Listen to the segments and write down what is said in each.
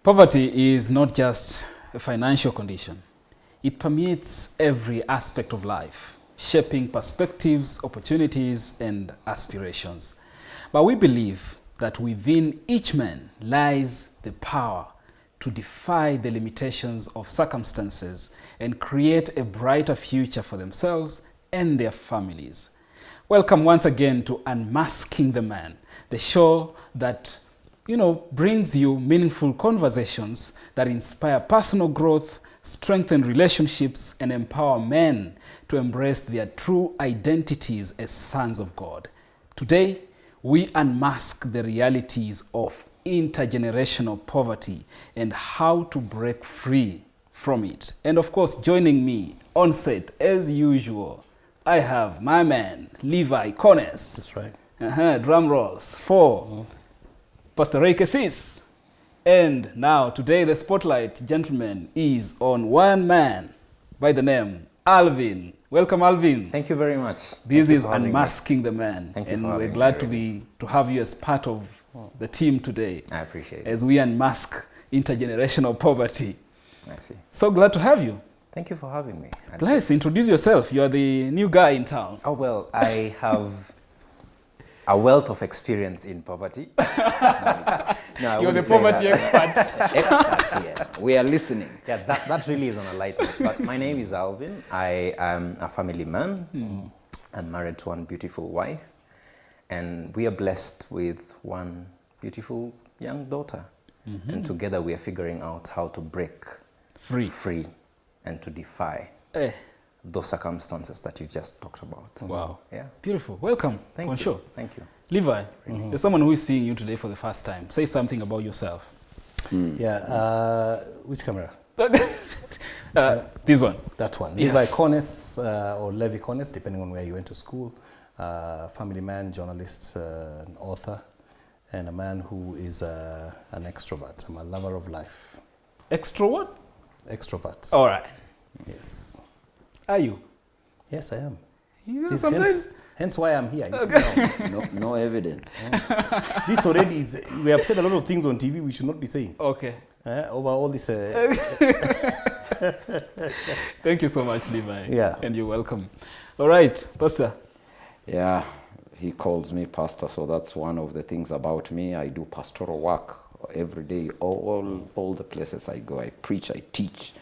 Poverty is not just a financial condition. It permeates every aspect of life, shaping perspectives, opportunities, and aspirations. But we believe that within each man lies the power to defy the limitations of circumstances and create a brighter future for themselves and their families. Welcome once again to Unmasking the Man, the show that brings you meaningful conversations that inspire personal growth, strengthen relationships, and empower men to embrace their true identities as sons of God. Today, we unmask the realities of intergenerational poverty and how to break free from it. And of course, joining me on set, as usual, I have my man, Levi Cones. That's right. Drum rolls for Pastor Ray Kesis. And now, today, the spotlight, gentlemen, is on one man by the name Alvin. Welcome, Alvin. Thank you very much. This is Unmasking the Man. Thank you and for we're having glad me, to have you as part of the team today. I appreciate it. As we unmask intergenerational poverty. I see. So glad to have you. Thank you for having me. Please introduce yourself. You are the new guy in town. Oh, well, I have a wealth of experience in poverty. You're the poverty expert. Expert here. We are listening. Yeah, that really is on a light note. But my name is Alvin. I am a family man. I'm married to one beautiful wife. And we are blessed with one beautiful young daughter. And together we are figuring out how to break free and to defy those circumstances that you just talked about. Wow. Yeah. Beautiful. Welcome. Thank you. Sure. Thank you. Levi, there's someone who is seeing you today for the first time. Say something about yourself. Yeah, which camera? This one. That one. Yes. Levi Cones or Levi Cones, depending on where you went to school. Family man, journalist, an author, and a man who is an extrovert. I'm a lover of life. Extrovert? Extrovert. All right. Yes. Are you? Yes, I am. Sometimes. Hence why I'm here. You see No evidence. this already is, we have said a lot of things on TV we should not be saying. Okay. Over all this. Thank you so much, Levi. Yeah. And you're welcome. All right, Pastor. Yeah, he calls me pastor, so that's one of the things about me. I do pastoral work every day. All the places I go, I preach, I teach.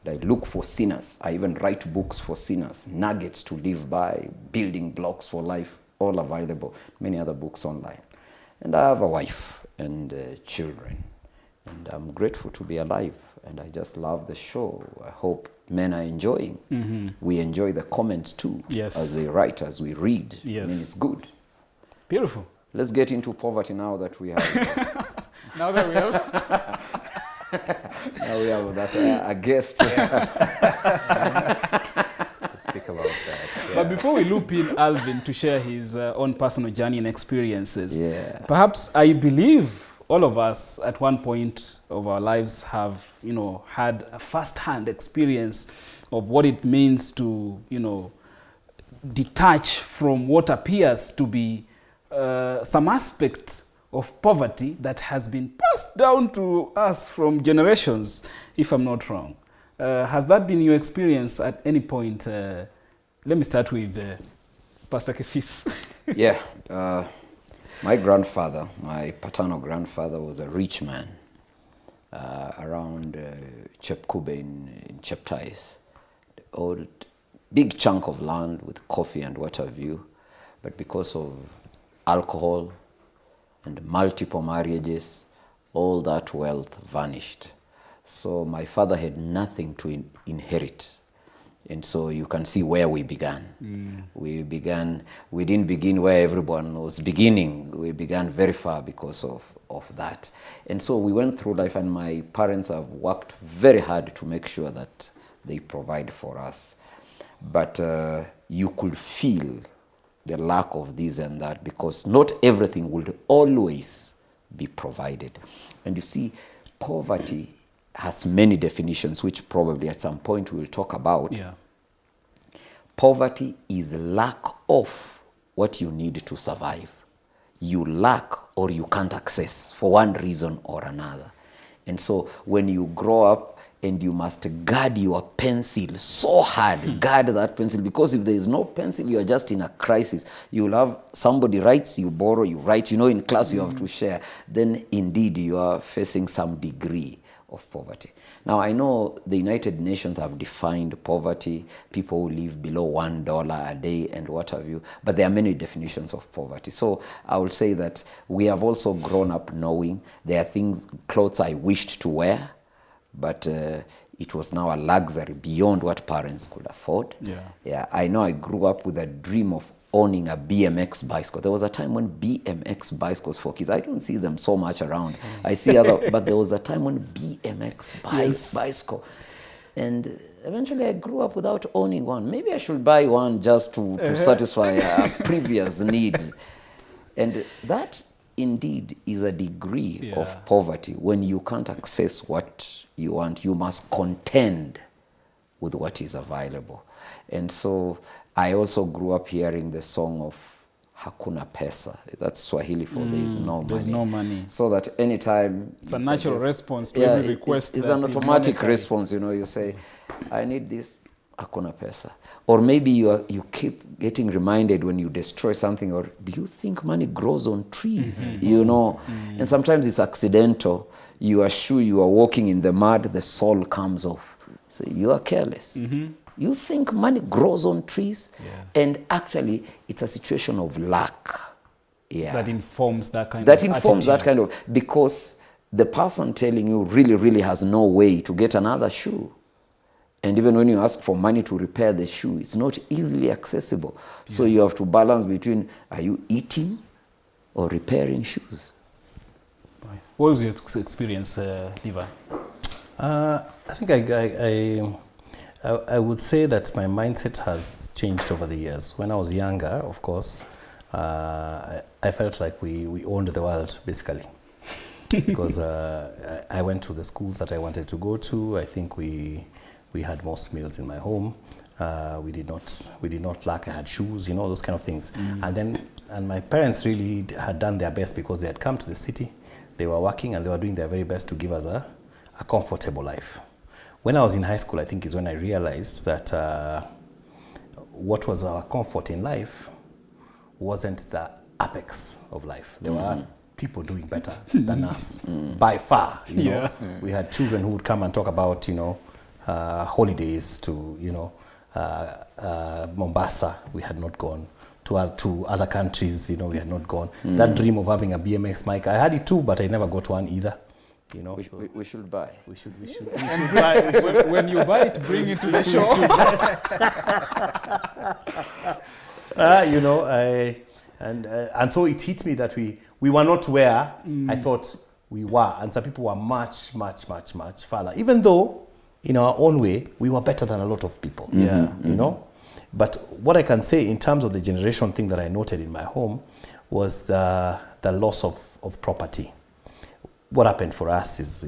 I look for sinners. I even write books for sinners, nuggets to live by, building blocks for life, all available. Many other books online. And I have a wife and children. And I'm grateful to be alive. And I just love the show. I hope men are enjoying. We enjoy the comments too. Yes. As they write, as we read. Yes. I mean, it's good. Beautiful. Let's get into poverty now that we have... Now that we have... Now we have that a guest here. To speak about that. Yeah. But before we loop in Alvin to share his own personal journey and experiences, Yeah. perhaps I believe all of us at one point of our lives have, had a first-hand experience of what it means to, detach from what appears to be some aspect of poverty that has been passed down to us from generations, if I'm not wrong. Has that been your experience at any point? Let me start with Pastor Kesis. Yeah. My grandfather, my paternal grandfather, was a rich man around Chepkube in Cheptais. Old, big chunk of land with coffee and what have you. But because of alcohol and multiple marriages, all that wealth vanished. So my father had nothing to inherit. And so you can see where we began. We didn't begin where everyone was beginning. We began very far because of that. And so we went through life, and my parents have worked very hard to make sure that they provide for us. But you could feel the lack of this and that, because not everything would always be provided. And you see, poverty has many definitions, which probably at some point we'll talk about. Yeah. Poverty is lack of what you need to survive. You lack or you can't access for one reason or another. And so when you grow up and you must guard your pencil so hard, guard that pencil, because if there is no pencil, you are just in a crisis. You'll have somebody writes, you borrow, you write, in class you have to share. Then indeed you are facing some degree of poverty. Now I know the United Nations have defined poverty, people who live below $1 a day and what have you, but there are many definitions of poverty. So I will say that we have also grown up knowing there are clothes I wished to wear, but it was now a luxury beyond what parents could afford. Yeah, I know I grew up with a dream of owning a BMX bicycle. There was a time when BMX bicycles for kids, I don't see them so much around. I see other, but there was a time when BMX bicycle. And eventually I grew up without owning one. Maybe I should buy one just to satisfy a previous need. And that indeed is a degree of poverty. When you can't access what you want, you must contend with what is available. And so I also grew up hearing the song of Hakuna Pesa. That's Swahili for there is no money. There's no money. So that anytime... It's a natural response to every request. It's an automatic response, you say, I need this, Hakuna Pesa. Or maybe you keep getting reminded when you destroy something, or do you think money grows on trees? And sometimes it's accidental. You are sure you are walking in the mud, the sole comes off. So you are careless. You think money grows on trees, and actually it's a situation of luck. That informs that kind that of informs attitude. that kind of, because the person telling you really has no way to get another shoe. And even when you ask for money to repair the shoe, it's not easily accessible. So you have to balance between, are you eating or repairing shoes? What was your experience, Levi? I think I would say that my mindset has changed over the years. When I was younger, of course, I felt like we owned the world, basically. Because I went to the schools that I wanted to go to. I think we had most meals in my home. We did not lack. I had shoes, those kind of things. And my parents really had done their best, because they had come to the city. They were working and they were doing their very best to give us a comfortable life. When I was in high school, I think is when I realized that what was our comfort in life wasn't the apex of life. There were people doing better than us, by far. We had children who would come and talk about, holidays to, Mombasa. We had not gone to other countries. We had not gone. That dream of having a BMX bike, I had it too, but I never got one either. We should buy. We should buy. When you buy it, bring it to the show. And so it hit me that we were not where I thought we were, and some people were much further. Even though, in our own way, we were better than a lot of people. But what I can say in terms of the generation thing that I noted in my home was the loss of property. What happened for us is,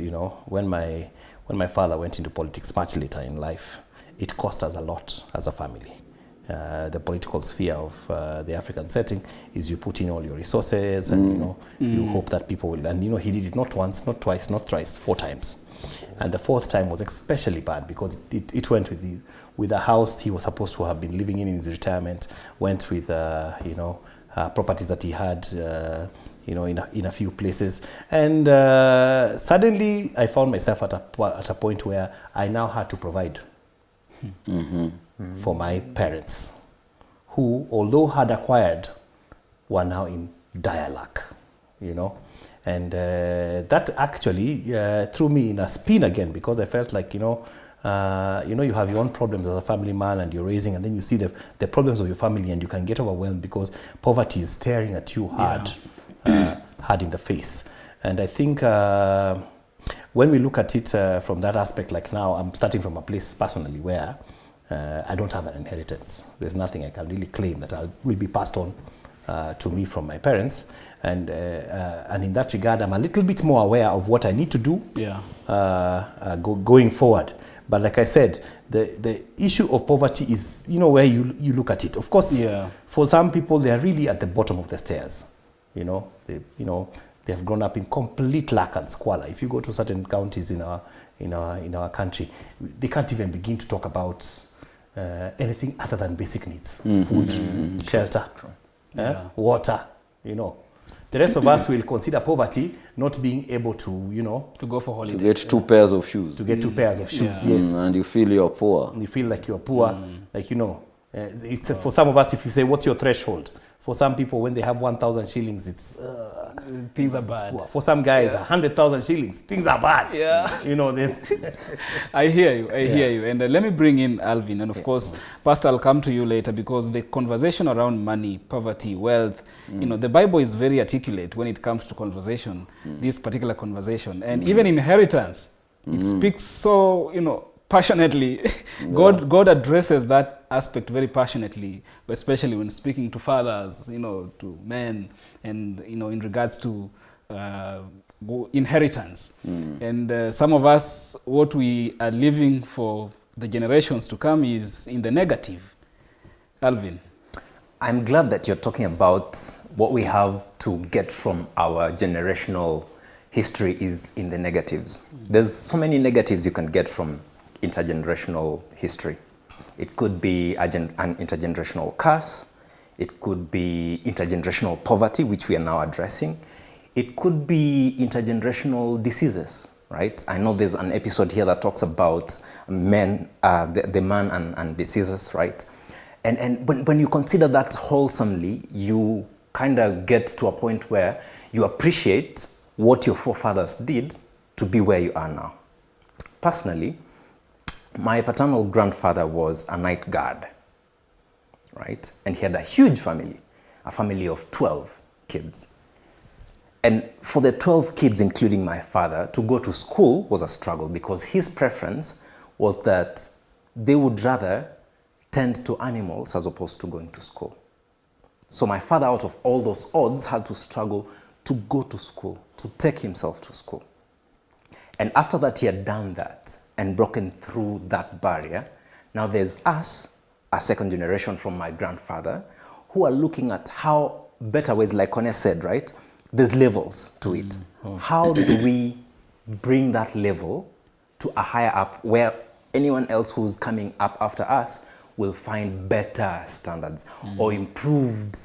when my father went into politics much later in life, it cost us a lot as a family. The political sphere of the African setting is you put in all your resources and, you hope that people will, and, he did it not once, not twice, not thrice, 4 times. And the 4th time was especially bad, because it went with a house he was supposed to have been living in his retirement, went with, properties that he had, in a few places. And suddenly I found myself at a point where I now had to provide for my parents, who, although had acquired, were now in dire luck, And that actually threw me in a spin again, because I felt like, you have your own problems as a family man and you're raising, and then you see the problems of your family and you can get overwhelmed because poverty is staring at you hard in the face. And I think when we look at it from that aspect, like now I'm starting from a place personally where I don't have an inheritance. There's nothing I can really claim that will be passed on to me from my parents, and in that regard I'm a little bit more aware of what I need to do going forward. But like I said, the issue of poverty is, where you look at it. Of course, for some people they are really at the bottom of the stairs. they have grown up in complete lack and squalor. If you go to certain counties in our country, they can't even begin to talk about anything other than basic needs: food, shelter, water. The rest of us will consider poverty not being able to, to go for holiday. To get 2 pairs of shoes. To get 2 pairs of shoes, yes. And you feel you're poor. You feel like you're poor, it's for some of us. If you say, "What's your threshold?" For some people, when they have 1,000 shillings, it's things are bad. poor. For some guys, 100,000 shillings, things are bad. Yeah. I hear you. I hear you. And let me bring in Alvin. And of course, Pastor, I'll come to you later, because the conversation around money, poverty, wealth, the Bible is very articulate when it comes to conversation, this particular conversation. And even inheritance, it speaks so, passionately. God addresses that aspect very passionately, especially when speaking to fathers, to men, and in regards to inheritance. And some of us, what we are leaving for the generations to come is in the negative. Alvin. I'm glad that you're talking about what we have to get from our generational history is in the negatives. There's so many negatives you can get from intergenerational history. It could be an intergenerational curse. It could be intergenerational poverty, which we are now addressing. It could be intergenerational diseases, right? I know there's an episode here that talks about men, the man and diseases, right? And when you consider that wholesomely, you kind of get to a point where you appreciate what your forefathers did to be where you are now. Personally, my paternal grandfather was a night guard, right? And he had a huge family, a family of 12 kids. And for the 12 kids, including my father, to go to school was a struggle, because his preference was that they would rather tend to animals as opposed to going to school. So my father, out of all those odds, had to struggle to go to school, to take himself to school. And after that, he had done that and broken through that barrier. Now there's us, a second generation from my grandfather, who are looking at how better ways, like Kone said, right? There's levels to it. How do we bring that level to a higher up, where anyone else who's coming up after us will find better standards or improved,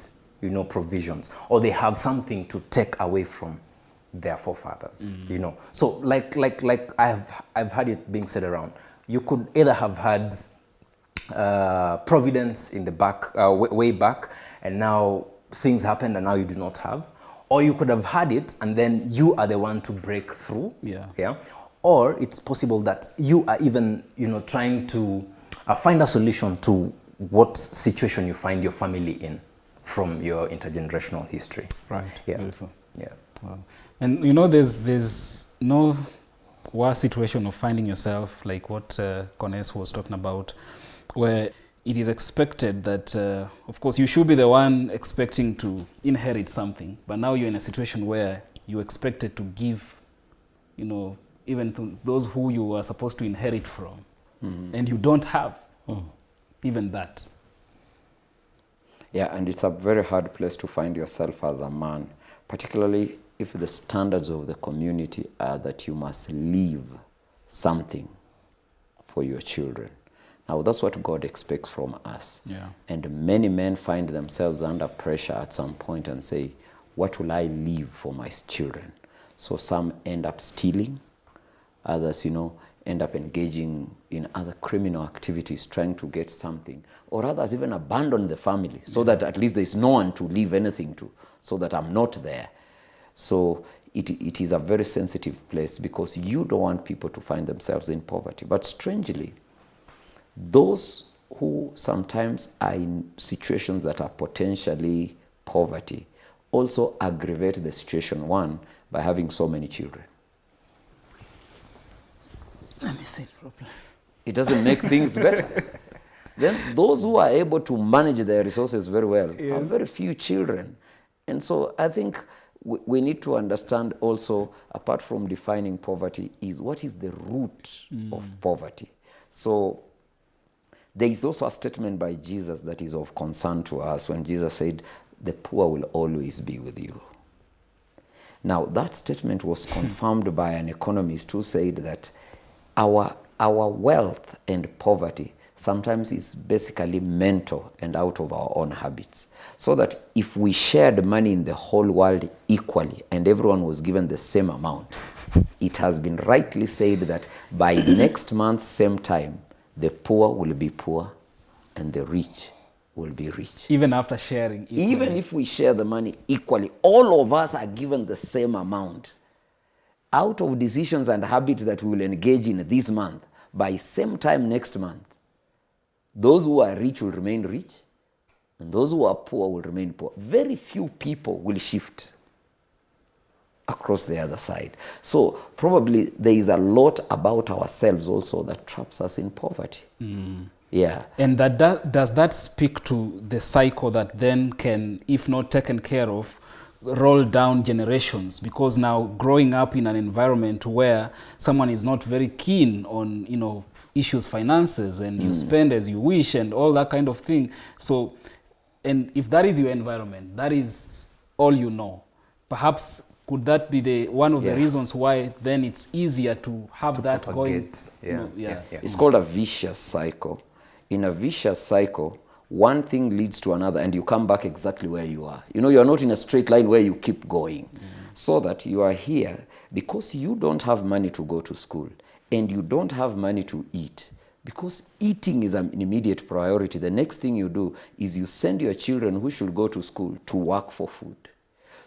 provisions, or they have something to take away from their forefathers, So like I've heard it being said around, you could either have had providence in the back, way back, and now things happened and now you do not have, or you could have had it and then you are the one to break through. Yeah. Or it's possible that you are even, trying to find a solution to what situation you find your family in from your intergenerational history. Right. Yeah. Beautiful. Yeah. Wow. And there's no worse situation of finding yourself like what Kones was talking about, where it is expected that, of course, you should be the one expecting to inherit something, but now you're in a situation where you're expected to give, even to those who you are supposed to inherit from, and you don't have even that. Yeah, and it's a very hard place to find yourself as a man, particularly if the standards of the community are that you must leave something for your children. Now, that's what God expects from us. Yeah. And many men find themselves under pressure at some point and say, what will I leave for my children? So some end up stealing, others, end up engaging in other criminal activities, trying to get something, or others even abandon the family so that at least there's no one to leave anything to, so that I'm not there. So it is a very sensitive place, because you don't want people to find themselves in poverty. But strangely, those who sometimes are in situations that are potentially poverty also aggravate the situation, one, by having so many children. Let me see it properly. It doesn't make things better. Then those who are able to manage their resources very well have very few children. And so I think we need to understand also, apart from defining poverty, is what is the root of poverty. So there is also a statement by Jesus that is of concern to us, when Jesus said, the poor will always be with you. Now, that statement was confirmed by an economist who said that our wealth and poverty sometimes is basically mental and out of our own habits. So that if we shared money in the whole world equally and everyone was given the same amount, it has been rightly said that by next month, same time, the poor will be poor and the rich will be rich. Even after sharing equally. Even if we share the money equally, all of us are given the same amount. Out of decisions and habits that we will engage in this month, by same time next month, those who are rich will remain rich, and those who are poor will remain poor. Very few people will shift across the other side. So probably there is a lot about ourselves also that traps us in poverty. Yeah. And does that speak to the cycle that then can, if not taken care of, roll down generations? Because now growing up in an environment where someone is not very keen on, you know, issues, finances, and you spend as you wish and all that kind of thing. So, and if that is your environment, that is all you know, perhaps could that be the one of the reasons why then it's easier to have that going? It's called a vicious cycle. In a vicious cycle, one thing leads to another and you come back exactly where you are. You know, you're not in a straight line where you keep going. So that you are here because you don't have money to go to school and you don't have money to eat. Because eating is an immediate priority. The next thing you do is you send your children who should go to school to work for food.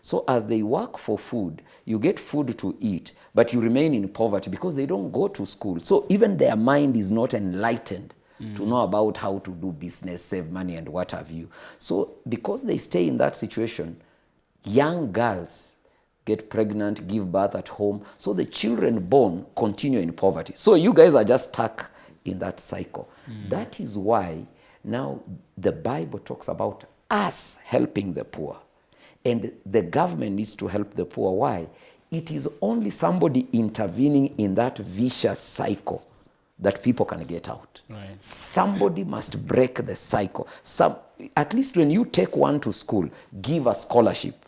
So as they work for food, you get food to eat, but you remain in poverty because they don't go to school. So even their mind is not enlightened to know about how to do business, save money, and what have you. So because they stay in that situation, young girls get pregnant, give birth at home. So the children born continue in poverty. So you guys are just stuck in that cycle. That is why now the Bible talks about us helping the poor. And the government needs to help the poor. Why? It is only somebody intervening in that vicious cycle that people can get out. Right. Somebody must break the cycle. At least when you take one to school, give a scholarship.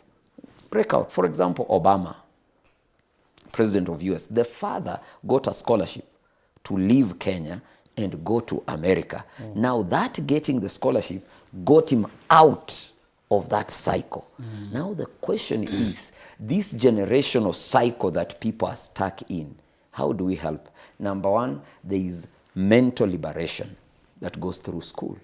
Break out. For example, Obama, president of US, the father got a scholarship to leave Kenya and go to America. Now that getting the scholarship got him out of that cycle. Now the question is, this generational cycle that people are stuck in, how do we help? Number one, there is mental liberation that goes through school.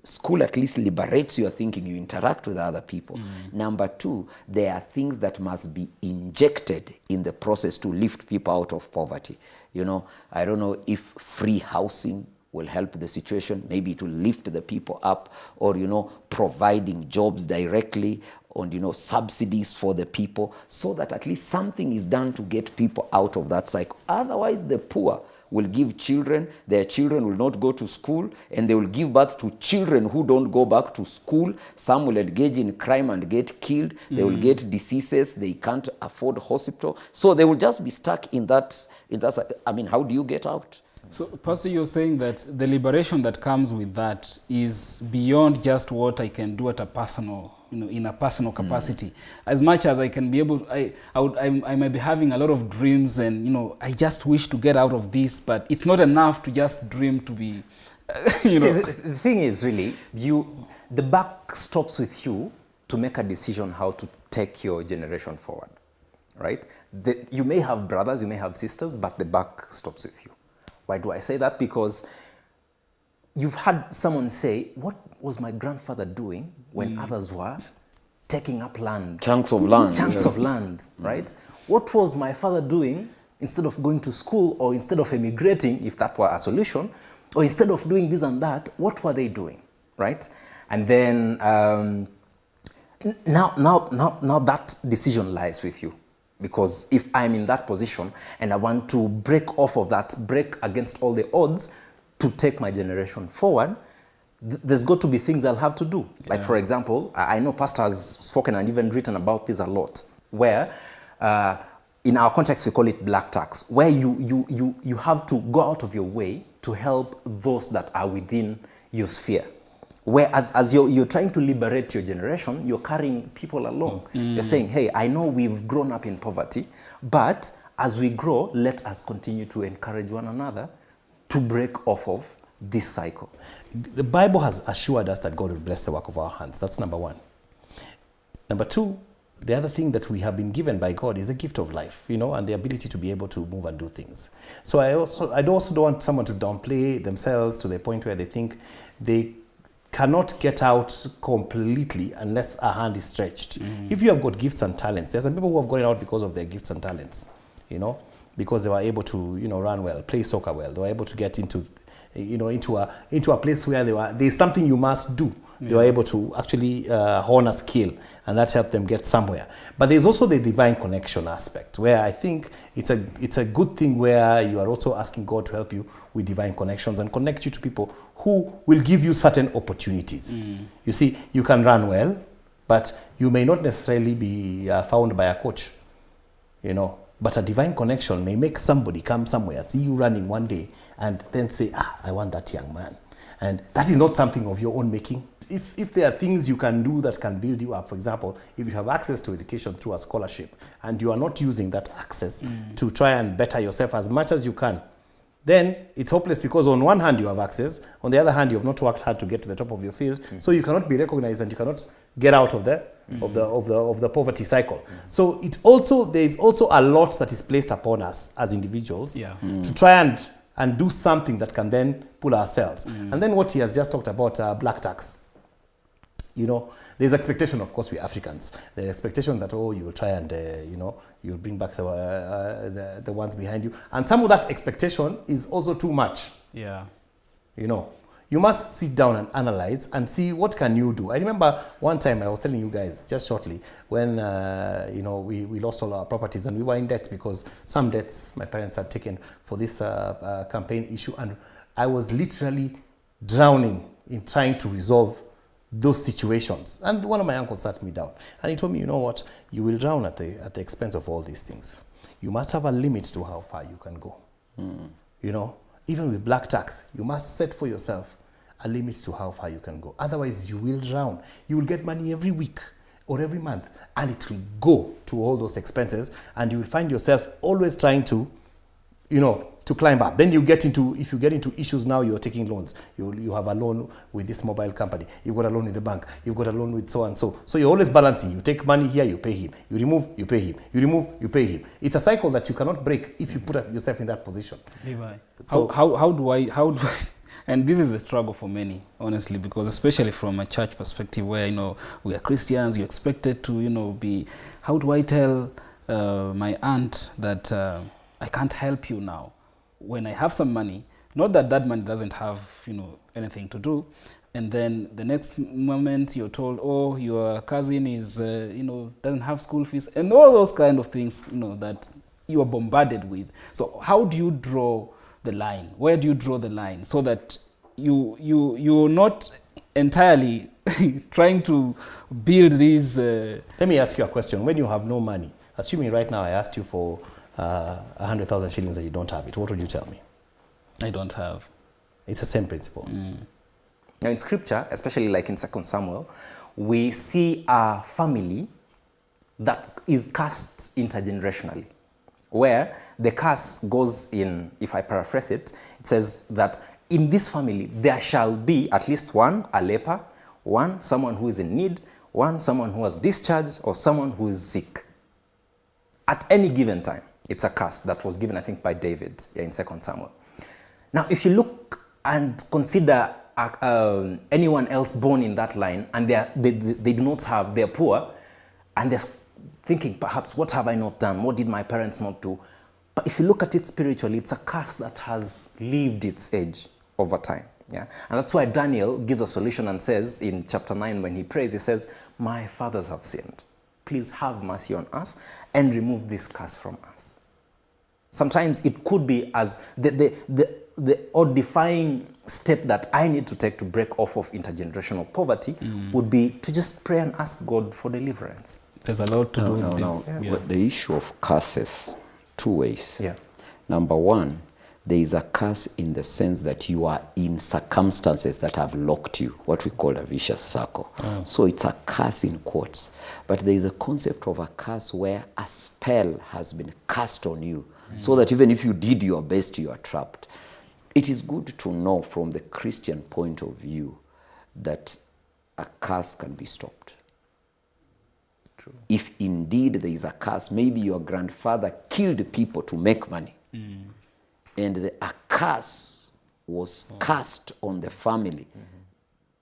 School at least liberates your thinking, you interact with other people. Number two, there are things that must be injected in the process to lift people out of poverty. You know, I don't know if free housing will help the situation. Maybe it will lift the people up, or, you know, providing jobs directly, and, you know, subsidies for the people, so that at least something is done to get people out of that cycle. Otherwise, the poor will give children, their children will not go to school, and they will give birth to children who don't go back to school. Some will engage in crime and get killed. They will get diseases. They can't afford hospital. So they will just be stuck in that. I mean, how do you get out? So, Pastor, you're saying that the liberation that comes with that is beyond just what I can do at a personal, you know, in a personal capacity. As much as I can be able, I might be having a lot of dreams, and, you know, I just wish to get out of this, but it's not enough to just dream to be, you know. See, the thing is, really, the buck stops with you to make a decision how to take your generation forward, right? You may have brothers, you may have sisters, but the buck stops with you. Why do I say that? Because you've had someone say, what was my grandfather doing when others were taking up land? Chunks of land. Chunks of land, right? What was my father doing instead of going to school, or instead of emigrating, if that were a solution, or instead of doing this and that, what were they doing, right? And then now that decision lies with you. Because if I'm in that position and I want to break off of that, break against all the odds to take my generation forward, there's got to be things I'll have to do. Like, for example, I know Pastor has spoken and even written about this a lot, where in our context we call it black tax, where you have to go out of your way to help those that are within your sphere. Whereas as you're trying to liberate your generation, you're carrying people along. You're saying, hey, I know we've grown up in poverty, but as we grow, let us continue to encourage one another to break off of this cycle. The Bible has assured us that God will bless the work of our hands. That's number one. Number two, the other thing that we have been given by God is the gift of life, you know, and the ability to be able to move and do things. So I also don't want someone to downplay themselves to the point where they think they cannot get out completely unless a hand is stretched. If you have got gifts and talents, there's some people who have gone out because of their gifts and talents, you know, because they were able to, you know, run well, play soccer well. They were able to get into, you know, into a place where there's something you must do. They were able to actually hone a skill, and that helped them get somewhere. But there's also the divine connection aspect, where I think it's a good thing where you are also asking God to help you with divine connections and connect you to people who will give you certain opportunities. You see, you can run well, but you may not necessarily be found by a coach, you know. But a divine connection may make somebody come somewhere, see you running one day, and then say, I want that young man. And that is not something of your own making. If there are things you can do that can build you up, for example, if you have access to education through a scholarship and you are not using that access to try and better yourself as much as you can, then it's hopeless, because on one hand you have access, on the other hand you have not worked hard to get to the top of your field, so you cannot be recognized and you cannot get out of the poverty cycle. So there is also a lot that is placed upon us as individuals to try and do something that can then pull ourselves. And then what he has just talked about, black tax. You know, there's expectation, of course, we Africans. There's expectation that, you will try and, you know, you'll bring back the ones behind you. And some of that expectation is also too much. Yeah. You know, you must sit down and analyze and see what can you do. I remember one time I was telling you guys just shortly when, you know, we lost all our properties and we were in debt because some debts my parents had taken for this campaign issue. And I was literally drowning in trying to resolve those situations. And one of my uncles sat me down and he told me, you know what, you will drown at the expense of all these things. You must have a limit to how far you can go. You know, even with black tax, you must set for yourself a limit to how far you can go. Otherwise, you will drown. You will get money every week or every month, and it will go to all those expenses, and you will find yourself always trying to, you know, to climb up. Then if you get into issues now, you're taking loans. You have a loan with this mobile company. You've got a loan with the bank. You've got a loan with so and so. So you're always balancing. You take money here, you pay him. You remove, you pay him. You remove, you pay him. It's a cycle that you cannot break if you put yourself in that position. Levi, so how do I, and this is the struggle for many, honestly, because especially from a church perspective where, you know, we are Christians, you're expected to, you know, be, how do I tell my aunt that I can't help you now when I have some money? Not that that money doesn't have, you know, anything to do. And then the next moment you're told, oh, your cousin is, you know, doesn't have school fees, and all those kind of things, you know, that you are bombarded with. So how do you draw the line? Where do you draw the line so that you're not entirely trying to build these... Let me ask you a question. When you have no money, assuming right now I asked you for 100,000 shillings and you don't have it, what would you tell me? I don't have. It's the same principle. Now in scripture, especially like in 2 Samuel, we see a family that is cast intergenerationally, where the curse goes in, if I paraphrase it, it says that in this family there shall be at least one, a leper, one, someone who is in need, one, someone who was discharged, or someone who is sick. At any given time. It's a curse that was given, I think, by David in 2 Samuel. Now, if you look and consider anyone else born in that line, and they do not have, they're poor, and they're thinking, perhaps, what have I not done? What did my parents not do? But if you look at it spiritually, it's a curse that has lived its age over time. Yeah? And that's why Daniel gives a solution and says in chapter 9, when he prays, he says, my fathers have sinned. Please have mercy on us and remove this curse from us. Sometimes it could be as the odd-defying step that I need to take to break off of intergenerational poverty would be to just pray and ask God for deliverance. There's a lot to do. No. Yeah. The issue of curses, two ways. Yeah. Number one, there is a curse in the sense that you are in circumstances that have locked you, what we call a vicious circle. So it's a curse in quotes. But there is a concept of a curse where a spell has been cast on you, so that even if you did your best, you are trapped. It is good to know from the Christian point of view that a curse can be stopped. True. If indeed there is a curse, maybe your grandfather killed people to make money. And a curse was cast on the family,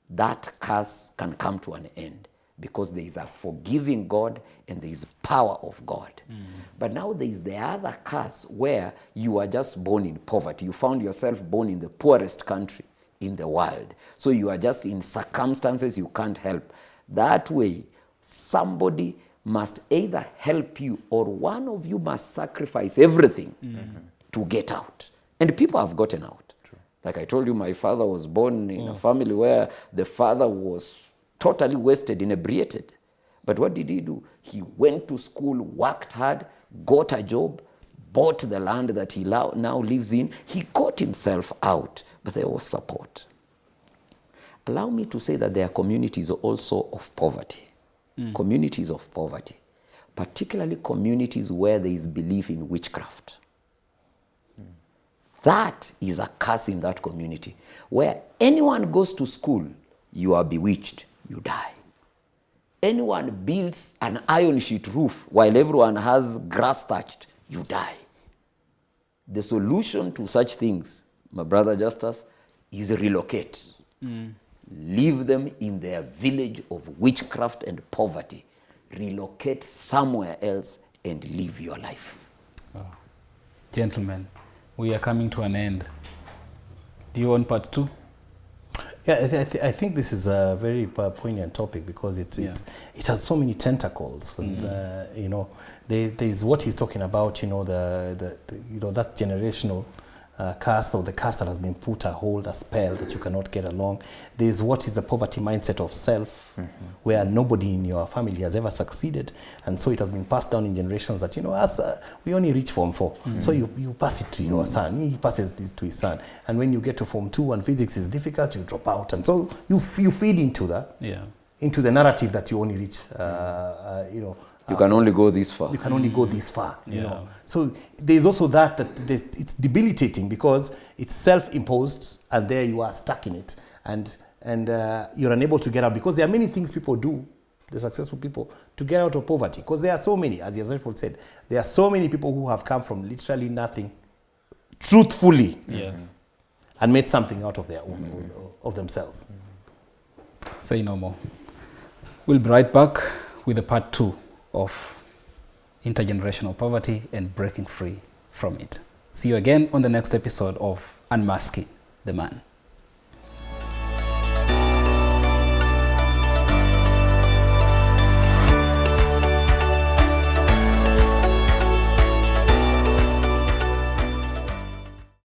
that curse can come to an end because there is a forgiving God and there is power of God. But now there is the other curse where you are just born in poverty. You found yourself born in the poorest country in the world. So you are just in circumstances you can't help. That way, somebody must either help you or one of you must sacrifice everything to get out. And people have gotten out. True. Like I told you, my father was born in a family where the father was totally wasted, inebriated. But what did he do? He went to school, worked hard, got a job, bought the land that he now lives in. He got himself out, but there was support. Allow me to say that there are communities also of poverty. Communities of poverty. Particularly communities where there is belief in witchcraft. That is a curse in that community. Where anyone goes to school, you are bewitched, you die. Anyone builds an iron sheet roof while everyone has grass thatched, you die. The solution to such things, my brother Justus, is relocate. Leave them in their village of witchcraft and poverty. Relocate somewhere else and live your life. Oh. Gentlemen, we are coming to an end. Do you want part 2? Yeah, I think this is a very poignant topic because it has so many tentacles, and you know, there's what he's talking about. You know, the you know, that generational curse, or the curse that has been put a hold, a spell that you cannot get along. There's what is the poverty mindset of self, where nobody in your family has ever succeeded, and so it has been passed down in generations that, you know, as we only reach Form 4, so you pass it to your son, he passes this to his son, and when you get to Form 2 and physics is difficult, you drop out, and so you feed into that, into the narrative that you only reach, you know, you can only go this far. You can only go this far, you know. So there's also that it's debilitating because it's self-imposed, and there you are stuck in it, and you're unable to get out, because there are many things people do, the successful people, to get out of poverty, because there are so many, as Yaseful said, there are so many people who have come from literally nothing, truthfully, and made something out of their own, of themselves. Say no more. We'll be right back with the part 2 of intergenerational poverty and breaking free from it. See you again on the next episode of Unmasking the Man.